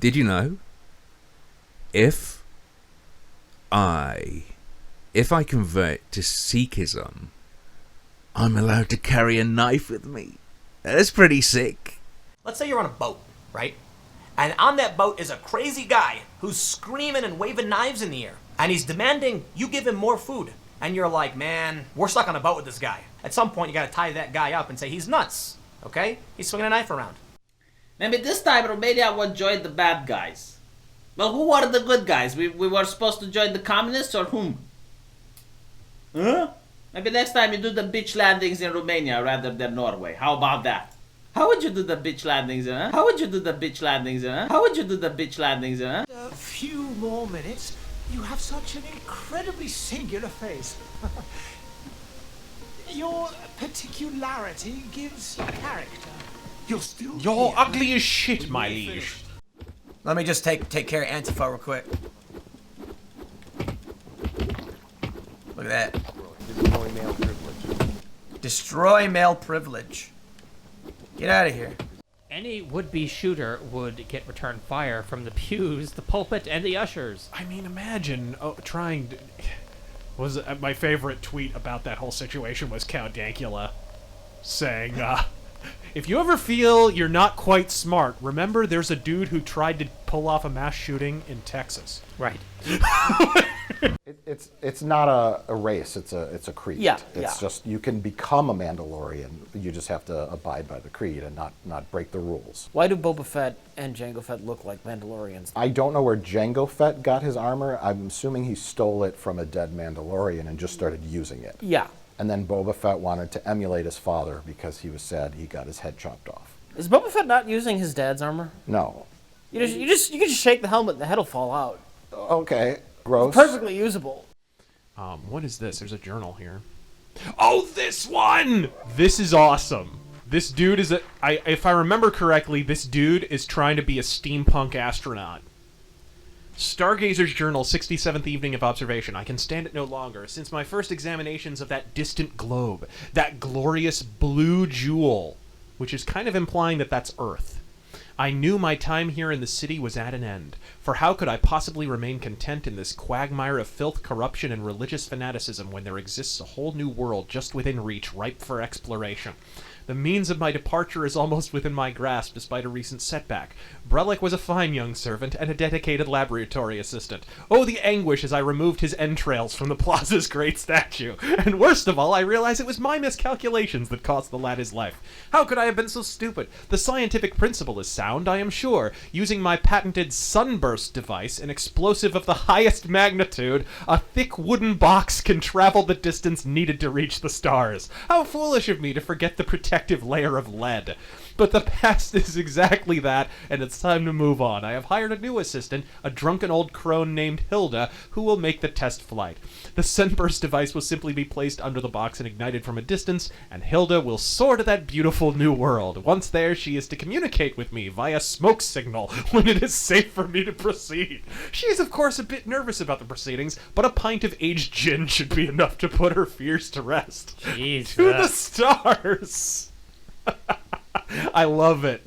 Did you know? If I convert to Sikhism, I'm allowed to carry a knife with me. That's pretty sick. Let's say you're on a boat, right? And on that boat is a crazy guy who's screaming and waving knives in the air. And he's demanding you give him more food. And you're like, man, we're stuck on a boat with this guy. At some point, you gotta tie that guy up and say he's nuts, okay? He's swinging a knife around. Maybe this time Romania would join the bad guys. Well, who are the good guys? We were supposed to join the communists or whom? Huh? Maybe next time you do the beach landings in Romania rather than Norway. How about that? How would you do the beach landings, huh? How would you do the beach landings, huh? How would you do the beach landings, huh? A few more minutes. You have such an incredibly singular face. Your particularity gives character. You're ugly as shit, my liege. Let me just take care of Antifa real quick. Look at that. Destroy male privilege. Destroy male privilege. Get out of here. Any would-be shooter would get return fire from the pews, the pulpit, and the ushers. I mean, imagine trying to... Was my favorite tweet about that whole situation was Count Dankula saying, if you ever feel you're not quite smart, remember there's a dude who tried to pull off a mass shooting in Texas. Right. It's not a race. It's a creed. Yeah, It's just you can become a Mandalorian. You just have to abide by the creed and not break the rules. Why do Boba Fett and Jango Fett look like Mandalorians? I don't know where Jango Fett got his armor. I'm assuming he stole it from a dead Mandalorian and just started using it. Yeah. And then Boba Fett wanted to emulate his father because he was sad he got his head chopped off. Is Boba Fett not using his dad's armor? No. You can just shake the helmet and the head will fall out. Okay. Gross. It's perfectly usable. What is this? There's a journal here. Oh, this one! This is awesome. This dude is if I remember correctly, this dude is trying to be a steampunk astronaut. Stargazer's Journal, 67th Evening of Observation. I can stand it no longer. Since my first examinations of that distant globe, that glorious blue jewel, which is kind of implying that that's Earth, I knew my time here in the city was at an end. For how could I possibly remain content in this quagmire of filth, corruption, and religious fanaticism when there exists a whole new world just within reach, ripe for exploration? The means of my departure is almost within my grasp, despite a recent setback. Brellick was a fine young servant and a dedicated laboratory assistant. Oh, the anguish as I removed his entrails from the plaza's great statue. And worst of all, I realized it was my miscalculations that cost the lad his life. How could I have been so stupid? The scientific principle is sound, I am sure. Using my patented sunburst device, an explosive of the highest magnitude, a thick wooden box can travel the distance needed to reach the stars. How foolish of me to forget the protective layer of lead. But the past is exactly that, and it's time to move on. I have hired a new assistant, a drunken old crone named Hilda, who will make the test flight. The sunburst device will simply be placed under the box and ignited from a distance, and Hilda will soar to that beautiful new world. Once there, she is to communicate with me via smoke signal when it is safe for me to proceed. She is, of course, a bit nervous about the proceedings, but a pint of aged gin should be enough to put her fears to rest. Jesus. To the stars! I love it.